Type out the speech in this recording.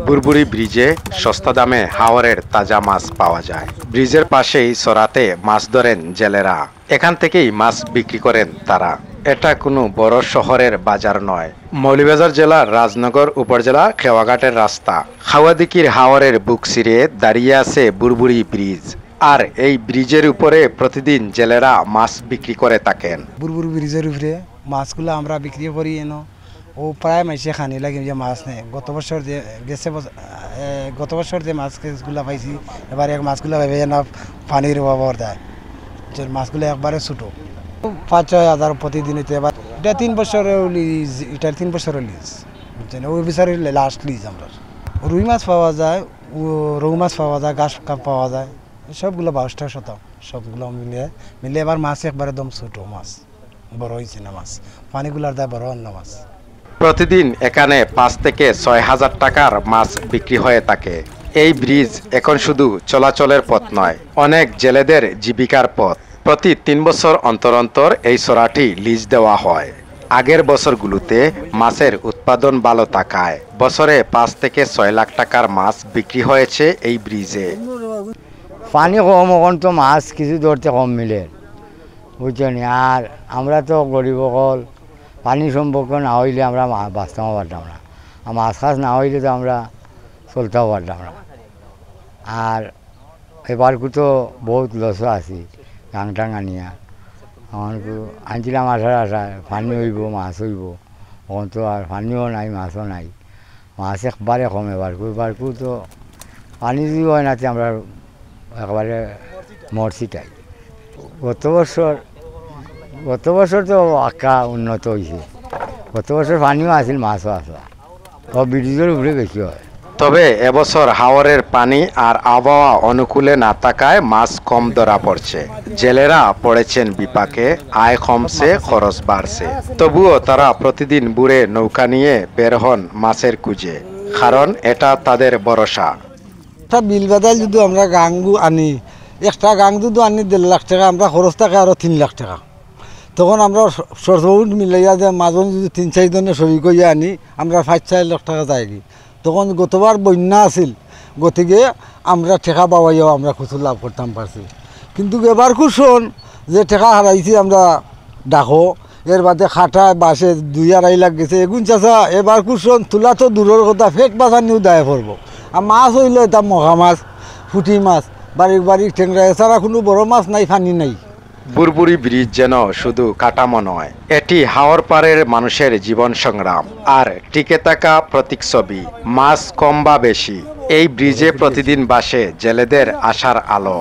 বুরবুরি ব্রিজে সস্তা দামে হাওরের তাজা মাছ পাওয়া যায়। ব্রিজের পাশেই সরাতে মাছ ধরেন জেলেরা। এখান থেকেই মাছ বিক্রি করেন তারা। এটা কোনো বড় শহরের বাজার নয়। মৌলভীবাজার জেলার রাজনগর উপজেলা খেওয়াঘাটের রাস্তা। হাওয়াদিকির হাওরের বুক চিরে দাঁড়িয়ে আছে বুরবুরি ব্রিজ। আর এই ব্রিজের উপরে প্রতিদিন জেলেরা মাছ বিক্রি করে থাকেন। বুরবুরি ব্রিজের উপরে মাছগুলো আমরা বিক্রি করি এনো ও প্রায় মাসে খানি লাগে যে মাছ নেই। গত বছর যে মাছগুলো পাইছি এবার এক মাছগুলো পাইবে না পানির অভাব দেয় যে মাছগুলো একবারে ছোটো 5-6 হাজার প্রতিদিন হইতে। এবার এটা 3 বছরের লিজ, এটার 3 বছরের লিজ বুঝছেন। ওই বিচারে লাস্ট লিজ আমরা। রুই মাছ পাওয়া যায়, রৌ মাছ পাওয়া যায়, ঘাস কাপ পাওয়া যায়, সবগুলো 22% সবগুলো মিলে এবার মাছ একবারে একদম ছোটো মাছ, বড় হয়েছে না মাছ, পানিগুলার দেয় বড় অন্য মাছ। প্রতিদিন এখানে 5 থেকে 6 হাজার টাকার মাছ বিক্রি হয়ে থাকে। এই ব্রিজ এখন শুধু চলাচলের পথ নয়, অনেক জেলেদের জীবিকার পথ। প্রতি 3 বছর অন্তর অন্তর এই সরাটি লিজ দেওয়া হয়। আগের বছরগুলোতে মাছের উৎপাদন ভালো থাকায় বছরে 5 থেকে 6 লাখ টাকার মাছ বিক্রি হয়েছে এই ব্রিজে। পানি কম এখন তো মাছ কিছু ধরতে কম মিলে বুঝছেন। আর আমরা তো গরিব সকল, পানি সম্পর্ক না হইলে আমরা বাঁচতেও পারতাম না, আর মাছ খাস না হইলে তো আমরা চলতেও পারতাম না। আর এবারকু তো বহুত লসও আছি গাং টাং আনিয়া আমাকে আনছিলাম আশায় পানি হইব মাছ হইব। এখন তো আর পানিও নাই মাছও নাই, মাছ একবারে কম এবারকু তো পানি যদি হয় না আমরা একবারে মরছিটাই। গত বছর তো আঁকা উন্নত হয়েছে। গত বছর পানিও আসিল মাছও আসলা, তো ব্রিজের উপরে বেশি হয়। তবে এবছর হাওরের পানি আর আবহাওয়া অনুকূলে না থাকায় মাছ কম ধরা পড়ছে। জেলেরা পড়েছেন বিপাকে, আয় কমছে, খরচ বাড়ছে। তবুও তারা প্রতিদিন বুড়ে নৌকা নিয়ে বের হন মাছের খুঁজে, কারণ এটা তাদের ভরসা। একটা বিল বাদাল যদি আমরা গাঙ্গু আনি, একটা গাং যদি আনি 1.5 লাখ টাকা, আমরা খরচ থাকে আরও 3 লাখ টাকা। তখন আমরা সরসবুট মিলাইয়া যে মাজন যদি 3-4 জনের সবি করিয়া আনি আমরা 5-4 লাখ টাকা যায় কি। তখন গতবার বন্যা আছিল, গতিকে আমরা ঠেকা পাওয়াইয়াও আমরা কিছু লাভ করতাম পারছি। কিন্তু এবার শোন যে ঠেকা হারাইছি আমরা ডাকো, এর বাদে খাটায় বাসে 2-2.5 লাখ গেছে। এগুন চাষা এবার শোন তোলা তো দূরের কথা, ফেক বাজার নিয়েও দায় পড়বো। আর মাছ হইলে এটা মহা মাছ, ফুটি মাছ, বাড়ির ঠেংরা, এছাড়া কোনো বড় মাছ নাই, পানি নাই। বুরবুরি ব্রিজ যেন শুধু কাঠামো নয়, এটি হাওর পাড়ের মানুষের জীবন সংগ্রাম আর টিকে থাকা প্রতীকছবি। মাছ কম বা বেশি, এই ব্রিজে প্রতিদিন বাসে জেলেদের আশার আলো।